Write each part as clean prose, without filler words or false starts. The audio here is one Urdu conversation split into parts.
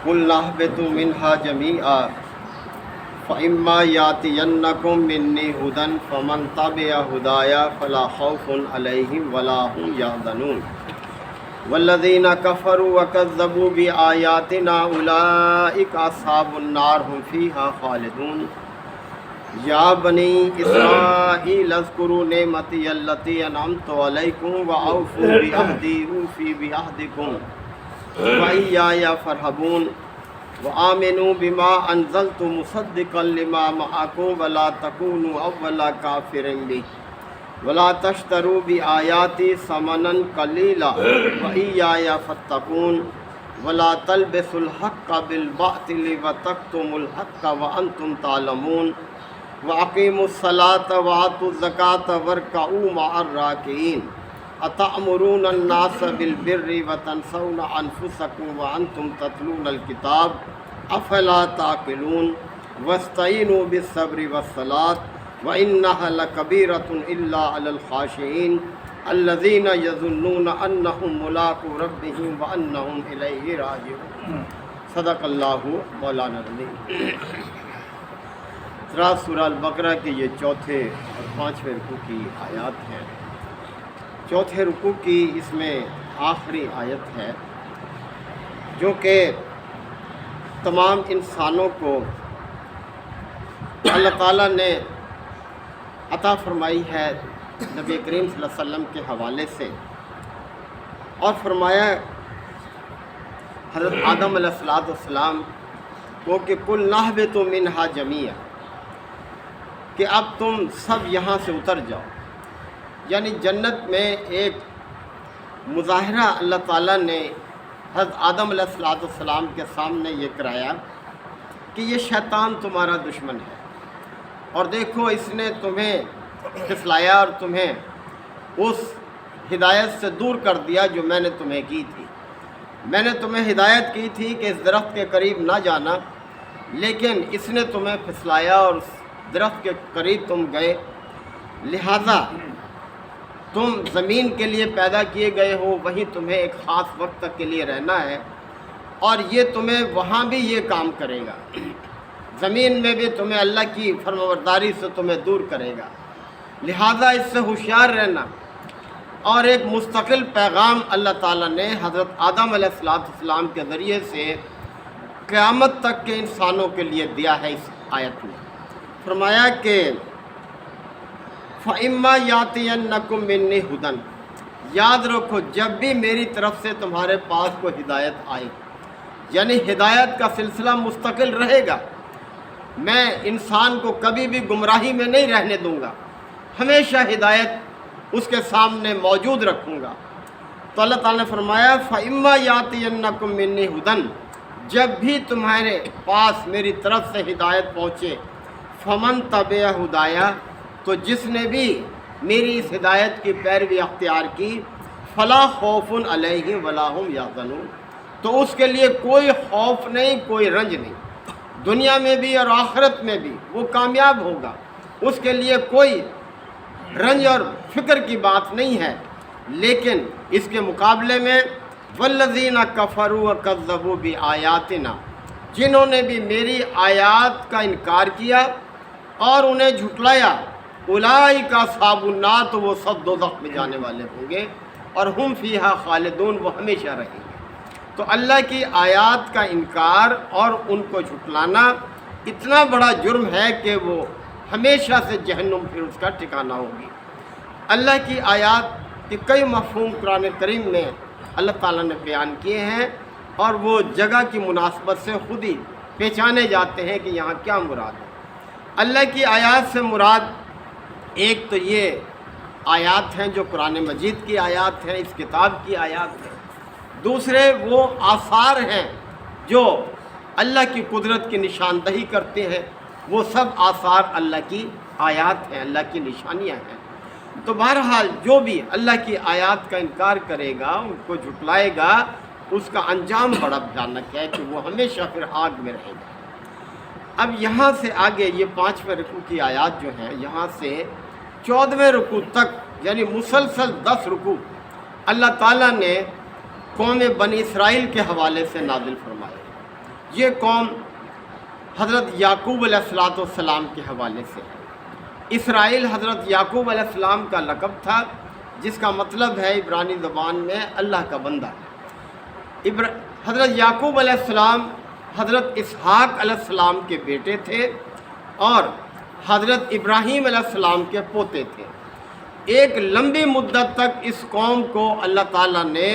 قل اهبطوا منها جميعا فإما يأتينكم مني هدى فمن تبع هدايا فلا خوف عليهم ولا هم يحزنون والذين كفروا وكذبوا بآياتنا أولئك أصحاب النار هم فيها خالدون یا بنی اسرائیل اذکروا نعمتی التي انعمت علیکم واوفوا بعہدی اوفی بعہدکم وإیایا فارہبون وآمنوا بما انزلت مصدقا لما معکم ولا تکونوا اول کافر به ولا تشتروا بآیاتی ثمنا قلیلا وإیایا فاتقون ولا تلبسوا الحق بالباطل وتکتموا الحق وانتم تعلمون وَأَقِيمُوا الصَّلَاةَ وَآتُوا الزَّكَاةَ وَارْكَعُوا مَعَ الرَّاكِعِينَ أَتَأْمُرُونَ النَّاسَ بِالْبِرِّ وَتَنْسَوْنَ أَنفُسَكُمْ وَأَنْتُمْ تَتْلُونَ الْكِتَابَ أَفَلَا تَعْقِلُونَ وَاسْتَعِينُوا بِالصَّبْرِ وَالصَّلَاةِ وَإِنَّهَا لَكَبِيرَةٌ إِلَّا عَلَى الْخَاشِعِينَ الَّذِينَ يَظُنُّونَ أَنَّهُم مُّلَاقُو رَبِّهِمْ وَأَنَّهُمْ إِلَيْهِ راجعون۔ صدق اللہ مولانا العظیم۔ سورہ البقرہ کے یہ چوتھے اور پانچویں رکوع کی آیات ہیں۔ چوتھے رکوع کی اس میں آخری آیت ہے جو کہ تمام انسانوں کو اللہ تعالیٰ نے عطا فرمائی ہے نبی کریم صلی اللہ علیہ وسلم کے حوالے سے، اور فرمایا حضرت آدم علیہ السلام کو کہ کل نہبطوا منہا جمیعا، کہ اب تم سب یہاں سے اتر جاؤ۔ یعنی جنت میں ایک مظاہرہ اللہ تعالیٰ نے حضرت آدم علیہ السلام کے سامنے یہ کرایا کہ یہ شیطان تمہارا دشمن ہے، اور دیکھو اس نے تمہیں پھسلایا اور تمہیں اس ہدایت سے دور کر دیا جو میں نے تمہیں کی تھی۔ میں نے تمہیں ہدایت کی تھی کہ اس درخت کے قریب نہ جانا، لیکن اس نے تمہیں پھسلایا اور درخت کے قریب تم گئے، لہذا تم زمین کے لیے پیدا کیے گئے ہو، وہیں تمہیں ایک خاص وقت تک کے لیے رہنا ہے، اور یہ تمہیں وہاں بھی یہ کام کرے گا، زمین میں بھی تمہیں اللہ کی فرمانبرداری سے تمہیں دور کرے گا، لہذا اس سے ہوشیار رہنا۔ اور ایک مستقل پیغام اللہ تعالیٰ نے حضرت آدم علیہ السلام کے ذریعے سے قیامت تک کے انسانوں کے لیے دیا ہے۔ اس آیت میں فرمایا کہ فَإِمَّا يَأْتِيَنَّكُم مِّنِّي هُدًى، یاد رکھو جب بھی میری طرف سے تمہارے پاس کوئی ہدایت آئے، یعنی ہدایت کا سلسلہ مستقل رہے گا، میں انسان کو کبھی بھی گمراہی میں نہیں رہنے دوں گا، ہمیشہ ہدایت اس کے سامنے موجود رکھوں گا۔ تو اللہ تعالیٰ نے فرمایا فَإِمَّا يَأْتِيَنَّكُم مِّنِّي هُدًى، جب بھی تمہارے پاس میری طرف سے ہدایت پہنچے، فمن تبع ہدایا، تو جس نے بھی میری اس ہدایت کی پیروی اختیار کی، فلا خوف علیہم ولا ہم یحزنون، تو اس کے لیے کوئی خوف نہیں، کوئی رنج نہیں، دنیا میں بھی اور آخرت میں بھی وہ کامیاب ہوگا، اس کے لیے کوئی رنج اور فکر کی بات نہیں ہے۔ لیکن اس کے مقابلے میں والذین کفروا وکذبوا بآیاتنا، جنہوں نے بھی میری آیات کا انکار کیا اور انہیں جھٹلایا، اولئک اصحاب النار، تو وہ سب دوزخ میں جانے والے ہوں گے، اور ہم فیہا خالدون، وہ ہمیشہ رہیں گے۔ تو اللہ کی آیات کا انکار اور ان کو جھٹلانا اتنا بڑا جرم ہے کہ وہ ہمیشہ سے جہنم پھر اس کا ٹھکانہ ہوگی۔ اللہ کی آیات کے کئی مفہوم قرآن کریم میں اللہ تعالیٰ نے بیان کیے ہیں، اور وہ جگہ کی مناسبت سے خود ہی پہچانے جاتے ہیں کہ یہاں کیا مراد ہے۔ اللہ کی آیات سے مراد ایک تو یہ آیات ہیں جو قرآن مجید کی آیات ہیں، اس کتاب کی آیات ہیں، دوسرے وہ آثار ہیں جو اللہ کی قدرت کی نشاندہی کرتے ہیں، وہ سب آثار اللہ کی آیات ہیں، اللہ کی نشانیاں ہیں۔ تو بہرحال جو بھی اللہ کی آیات کا انکار کرے گا، ان کو جھٹلائے گا، اس کا انجام بڑا بھیانک ہے کہ وہ ہمیشہ پھر آگ میں رہے گا۔ اب یہاں سے آگے یہ 5ویں رکوع کی آیات جو ہیں، یہاں سے 14ویں رکوع تک، یعنی مسلسل 10 رکوع اللہ تعالیٰ نے قوم بنی اسرائیل کے حوالے سے نازل فرمائے، یہ قوم حضرت یعقوب علیہ السلام کے حوالے سے ہے۔ اسرائیل حضرت یعقوب علیہ السلام کا لقب تھا، جس کا مطلب ہے عبرانی زبان میں اللہ کا بندہ۔ حضرت یعقوب علیہ السلام حضرت اسحاق علیہ السلام کے بیٹے تھے اور حضرت ابراہیم علیہ السلام کے پوتے تھے۔ ایک لمبی مدت تک اس قوم کو اللہ تعالیٰ نے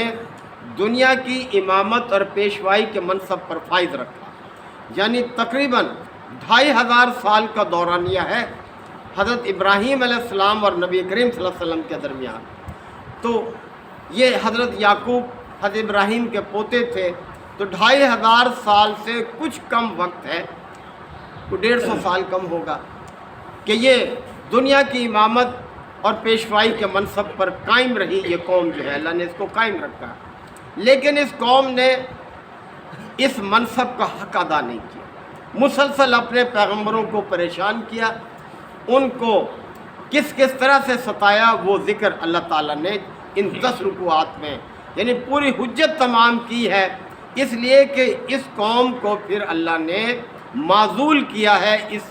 دنیا کی امامت اور پیشوائی کے منصب پر فائز رکھا، یعنی تقریباً 2500 سال کا دورانیہ ہے حضرت ابراہیم علیہ السلام اور نبی کریم صلی اللہ علیہ وسلم کے درمیان۔ تو یہ حضرت یعقوب حضرت ابراہیم کے پوتے تھے، تو 2500 سال سے کچھ کم وقت ہے، 150 سال کم ہوگا کہ یہ دنیا کی امامت اور پیشوائی کے منصب پر قائم رہی۔ یہ قوم جو ہے اللہ نے اس کو قائم رکھا، لیکن اس قوم نے اس منصب کا حق ادا نہیں کیا، مسلسل اپنے پیغمبروں کو پریشان کیا، ان کو کس طرح سے ستایا وہ ذکر اللہ تعالیٰ نے ان 10 رکوعات میں یعنی پوری حجت تمام کی ہے، اس لیے کہ اس قوم کو پھر اللہ نے معزول کیا ہے اس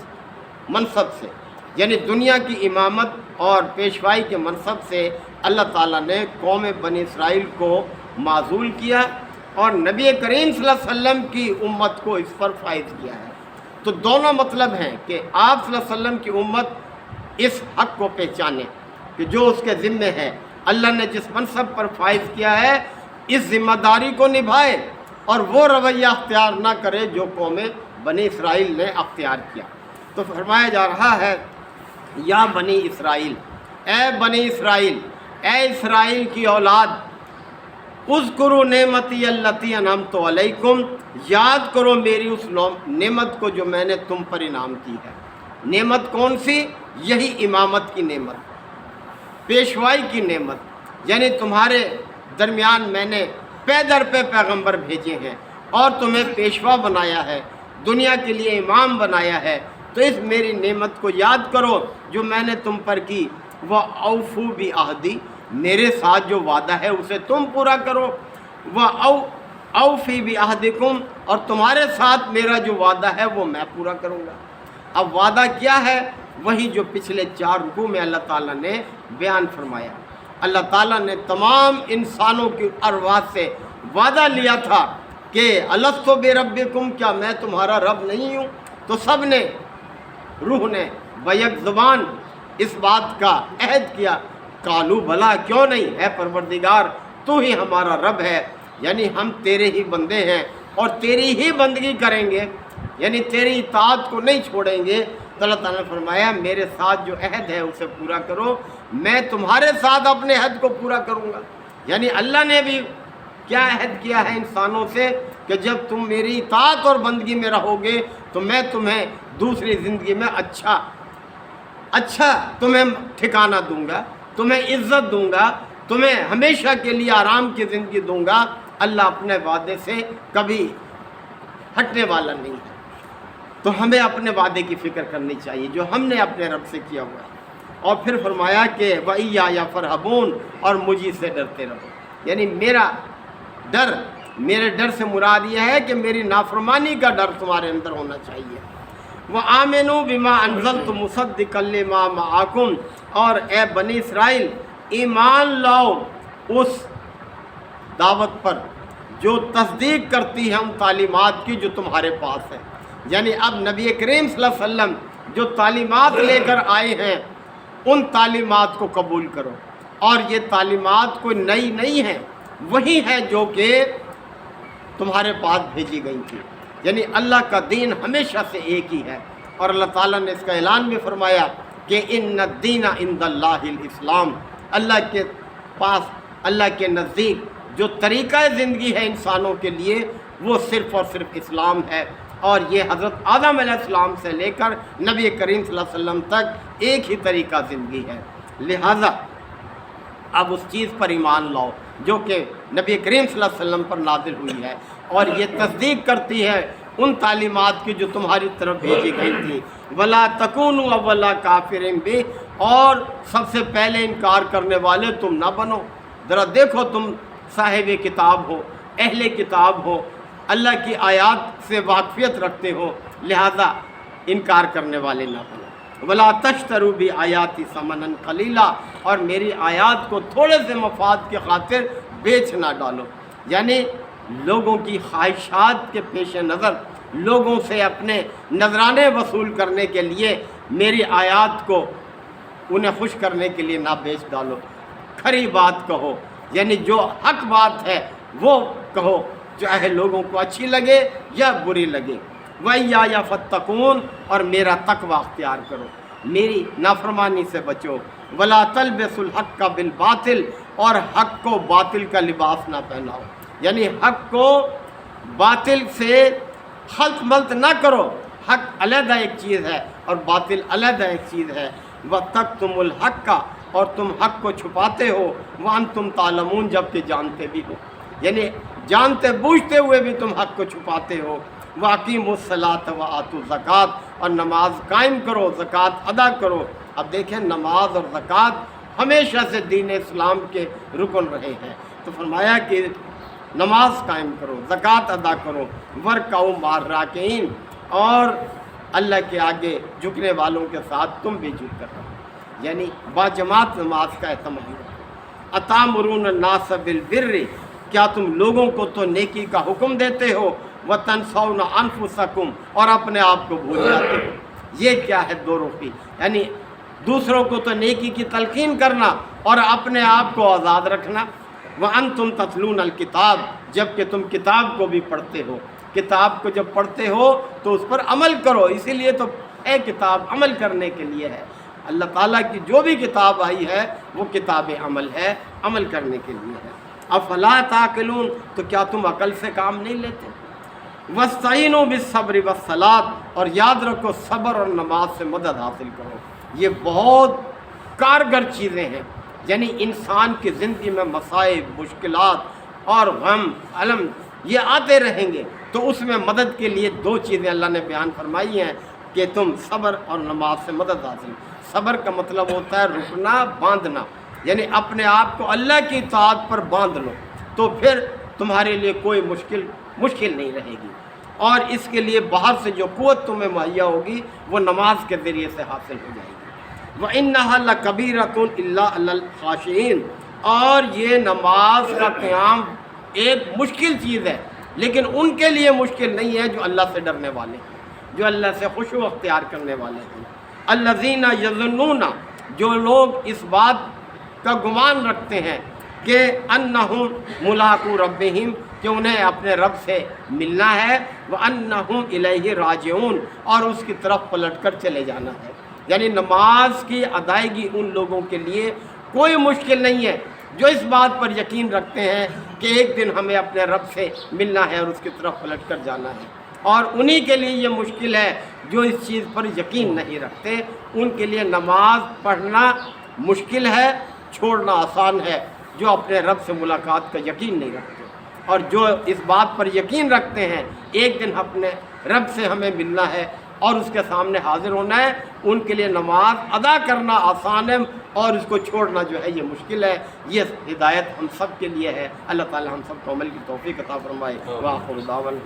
منصب سے، یعنی دنیا کی امامت اور پیشوائی کے منصب سے اللہ تعالیٰ نے قوم بنی اسرائیل کو معزول کیا اور نبی کریم صلی اللہ علیہ وسلم کی امت کو اس پر فائز کیا ہے۔ تو دونوں مطلب ہیں کہ آپ صلی اللہ علیہ وسلم کی امت اس حق کو پہچانے کہ جو اس کے ذمے ہے، اللہ نے جس منصب پر فائز کیا ہے اس ذمہ داری کو نبھائے اور وہ رویہ اختیار نہ کرے جو قوم بنی اسرائیل نے اختیار کیا۔ تو فرمایا جا رہا ہے یا بنی اسرائیل، اے بنی اسرائیل، اے اسرائیل کی اولاد، اذکروا نعمتی اللتی انعمت علیکم، یاد کرو میری اس نعمت کو جو میں نے تم پر انعام کی ہے۔ نعمت کون سی؟ یہی امامت کی نعمت، پیشوائی کی نعمت، یعنی تمہارے درمیان میں نے پے در پہ پیغمبر بھیجے ہیں اور تمہیں پیشوا بنایا ہے، دنیا کے لیے امام بنایا ہے۔ تو اس میری نعمت کو یاد کرو جو میں نے تم پر کی، وَأَوْفُوا بِعَہْدِی، میرے ساتھ جو وعدہ ہے اسے تم پورا کرو، وَأَوْفِی بِعَہْدِکُم، اور تمہارے ساتھ میرا جو وعدہ ہے وہ میں پورا کروں گا۔ اب وعدہ کیا ہے؟ وہی جو پچھلے 4 رکوع میں اللہ تعالیٰ نے بیان فرمایا۔ اللہ تعالیٰ نے تمام انسانوں کی ارواح سے وعدہ لیا تھا کہ الستُ بربکم، کیا میں تمہارا رب نہیں ہوں؟ تو سب نے، روح نے بیک زبان اس بات کا عہد کیا، قالوا بلا، کیوں نہیں، اے پروردگار تو ہی ہمارا رب ہے، یعنی ہم تیرے ہی بندے ہیں اور تیری ہی بندگی کریں گے، یعنی تیری اطاعت کو نہیں چھوڑیں گے۔ تو اللہ تعالیٰ نے فرمایا میرے ساتھ جو عہد ہے اسے پورا کرو، میں تمہارے ساتھ اپنے عہد کو پورا کروں گا۔ یعنی اللہ نے بھی کیا عہد کیا ہے انسانوں سے کہ جب تم میری اطاعت اور بندگی میں رہو گے تو میں تمہیں دوسری زندگی میں اچھا تمہیں ٹھکانہ دوں گا، تمہیں عزت دوں گا، تمہیں ہمیشہ کے لیے آرام کی زندگی دوں گا۔ اللہ اپنے وعدے سے کبھی ہٹنے والا نہیں ہے، تو ہمیں اپنے وعدے کی فکر کرنی چاہیے جو ہم نے اپنے رب سے کیا ہوا ہے۔ اور پھر فرمایا کہ وَإِيَّايَ فَارْهَبُونَ، اور مجھے سے ڈرتے رہو، یعنی میرے ڈر سے مراد یہ ہے کہ میری نافرمانی کا ڈر تمہارے اندر ہونا چاہیے۔ وَآمِنُوا بِمَا أَنزَلْتُ مُصَدِّقًا لِمَا مَعَكُمْ، اور اے بنی اسرائیل ایمان لاؤ اس دعوت پر جو تصدیق کرتی ہے ان تعلیمات کی جو تمہارے پاس ہے، یعنی اب نبی کریم صلی اللہ علیہ وسلم جو تعلیمات لے کر آئے ہیں ان تعلیمات کو قبول کرو، اور یہ تعلیمات کوئی نئی نہیں ہیں، وہی ہے جو کہ تمہارے پاس بھیجی گئی تھی، یعنی اللہ کا دین ہمیشہ سے ایک ہی ہے۔ اور اللہ تعالیٰ نے اس کا اعلان بھی فرمایا کہ ان الدین عند اللہ الاسلام، اللہ کے پاس، اللہ کے نزدیک جو طریقہ زندگی ہے انسانوں کے لیے وہ صرف اور صرف اسلام ہے، اور یہ حضرت آدم علیہ السلام سے لے کر نبی کریم صلی اللہ علیہ وسلم تک ایک ہی طریقہ زندگی ہے۔ لہٰذا اب اس چیز پر ایمان لاؤ جو کہ نبی کریم صلی اللہ علیہ وسلم پر نازل ہوئی ہے، اور یہ تصدیق کرتی ہے ان تعلیمات کی جو تمہاری طرف بھیجی گئی تھی۔ وَلَا تَكُونُوا أَوَّلَ كَافِرٍ بِهِ، اور سب سے پہلے انکار کرنے والے تم نہ بنو۔ ذرا دیکھو، تم صاحب کتاب ہو، اہل کتاب ہو، اللہ کی آیات سے واقفیت رکھتے ہو، لہذا انکار کرنے والے نہ بنو۔ ولا تشتروا بآیاتی ثمنا قلیلا، اور میری آیات کو تھوڑے سے مفاد کی خاطر بیچ نہ ڈالو، یعنی لوگوں کی خواہشات کے پیش نظر لوگوں سے اپنے نذرانے وصول کرنے کے لیے میری آیات کو انہیں خوش کرنے کے لیے نہ بیچ ڈالو، کھری بات کہو، یعنی جو حق بات ہے وہ کہو، چاہے لوگوں کو اچھی لگے یا بری لگے۔ وَإِيَّايَ فَاتَّقُونَ، اور میرا تقوی اختیار کرو، میری نافرمانی سے بچو۔ وَلَا تَلْبِسُوا الْحَقَّ بِالْبَاطِلِ، اور حق کو باطل کا لباس نہ پہناؤ، یعنی حق کو باطل سے خلط ملط نہ کرو، حق علیحدہ ایک چیز ہے اور باطل علیحدہ ایک چیز ہے۔ وَتَكْتُمُوا الْحَقَّ، اور تم حق کو چھپاتے ہو، وَأَنْتُمْ تَعْلَمُونَ، جبکہ جانتے بھی ہو، یعنی جانتے بوجھتے ہوئے بھی تم حق کو چھپاتے ہو۔ وَأَقِيمُوا الصَّلَاةَ وَآتُوا الزَّكَاةَ، اور نماز قائم کرو، زکوٰۃ ادا کرو۔ اب دیکھیں نماز اور زکوٰۃ ہمیشہ سے دین اسلام کے رکن رہے ہیں، تو فرمایا کہ نماز قائم کرو، زکوٰۃ ادا کرو، وَارْكَعُوا مَعَ الرَّاكِعِينَ، اور اللہ کے آگے جھکنے والوں کے ساتھ تم بھی جھک کر رہو، یعنی باجماعت نماز کا اہتمام کرو۔ أَتَأْمُرُونَ النَّاسَ بِالْبِرِّ، کیا تم لوگوں کو تو نیکی کا حکم دیتے ہو، وَتَنْسَوْنَ أَنفُسَكُمْ، اور اپنے آپ کو بھول جاتے ہو۔ یہ کیا ہے دو رخی، یعنی دوسروں کو تو نیکی کی تلقین کرنا اور اپنے آپ کو آزاد رکھنا۔ وَأَنْتُمْ تَتْلُونَ الْكِتَابَ، جبکہ تم کتاب کو بھی پڑھتے ہو، کتاب کو جب پڑھتے ہو تو اس پر عمل کرو، اسی لیے تو اے کتاب عمل کرنے کے لیے ہے۔ اللہ تعالیٰ کی جو بھی کتاب آئی ہے وہ کتاب عمل ہے، عمل کرنے کے لیے ہے۔ افلا تعقلون، تو کیا تم عقل سے کام نہیں لیتے؟ وَاسْتَعِینُوا بِالصَّبْرِ وَالصَّلَاةِ، اور یاد رکھو صبر اور نماز سے مدد حاصل کرو۔ یہ بہت کارگر چیزیں ہیں، یعنی انسان کی زندگی میں مصائب، مشکلات اور غم علم یہ آتے رہیں گے، تو اس میں مدد کے لیے دو چیزیں اللہ نے بیان فرمائی ہیں کہ تم صبر اور نماز سے مدد حاصل۔ صبر کا مطلب ہوتا ہے رکنا، باندھنا، یعنی اپنے آپ کو اللہ کی اطاعت پر باندھ لو، تو پھر تمہارے لیے کوئی مشکل نہیں رہے گی، اور اس کے لیے باہر سے جو قوت تمہیں مہیا ہوگی وہ نماز کے ذریعے سے حاصل ہو جائے گی۔ وَإِنَّهَا لَكَبِيرَةٌ إِلَّا عَلَى الْخَاشِعِينَ، اور یہ نماز کا قیام ایک مشکل چیز ہے، لیکن ان کے لیے مشکل نہیں ہے جو اللہ سے ڈرنے والے ہیں، جو اللہ سے خشوع اختیار کرنے والے ہیں۔ الذین یظنون، جو لوگ اس بات کا گمان رکھتے ہیں کہ انہم ملاقو ربہم، کہ انہیں اپنے رب سے ملنا ہے، وانہم الیہ راجعون، اور اس کی طرف پلٹ کر چلے جانا ہے، یعنی نماز کی ادائیگی ان لوگوں کے لیے کوئی مشکل نہیں ہے جو اس بات پر یقین رکھتے ہیں کہ ایک دن ہمیں اپنے رب سے ملنا ہے اور اس کی طرف پلٹ کر جانا ہے، اور انہی کے لیے یہ مشکل ہے جو اس چیز پر یقین نہیں رکھتے، ان کے لیے نماز پڑھنا مشکل ہے، چھوڑنا آسان ہے جو اپنے رب سے ملاقات کا یقین نہیں رکھتے، اور جو اس بات پر یقین رکھتے ہیں ایک دن اپنے رب سے ہمیں ملنا ہے اور اس کے سامنے حاضر ہونا ہے، ان کے لیے نماز ادا کرنا آسان ہے اور اس کو چھوڑنا جو ہے یہ مشکل ہے۔ یہ ہدایت ہم سب کے لیے ہے، اللہ تعالی ہم سب کو عمل کی توفیق عطا فرمائے۔ وآخر دعوانا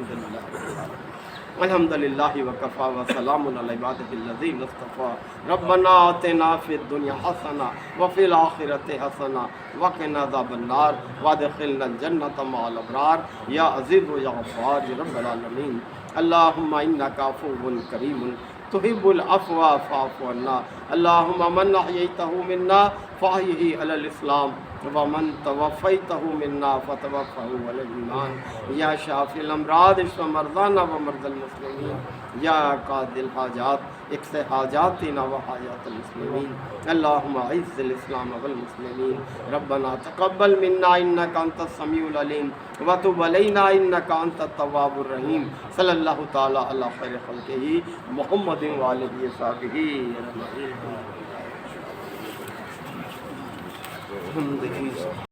الحمد للہ وکفا وسلام علی عبادہ الذین اصطفیٰ۔ ربنا آتنا فی الدنیا حسنہ وفی الآخرۃ حسنہ وقنا عذاب النار وادخلنا الجنۃ مع الابرار یا عزیز و یا غفار یا رب العالمین۔ اللہم انک عفو کریم تحب العفو فاعف عنا، اللہم من احییتہ منا فاحیہ علی الاسلام ومن توفیتہ منا فتوفہ علی الایمان، یا شافی الامراض اشف مرضانا ومرضى المسلمین، یا قاضی الحاجات اقض حاجاتنا وحاجات المسلمین، اللہم اعز الاسلام والمسلمین، ربنا تقبل منا انک انت السمیع العلیم وتب علینا انک انت التواب الرحیم۔ صلی اللہ تعالی علی خیر خلقہ محمد وآلہ وصحبہ اجمعین۔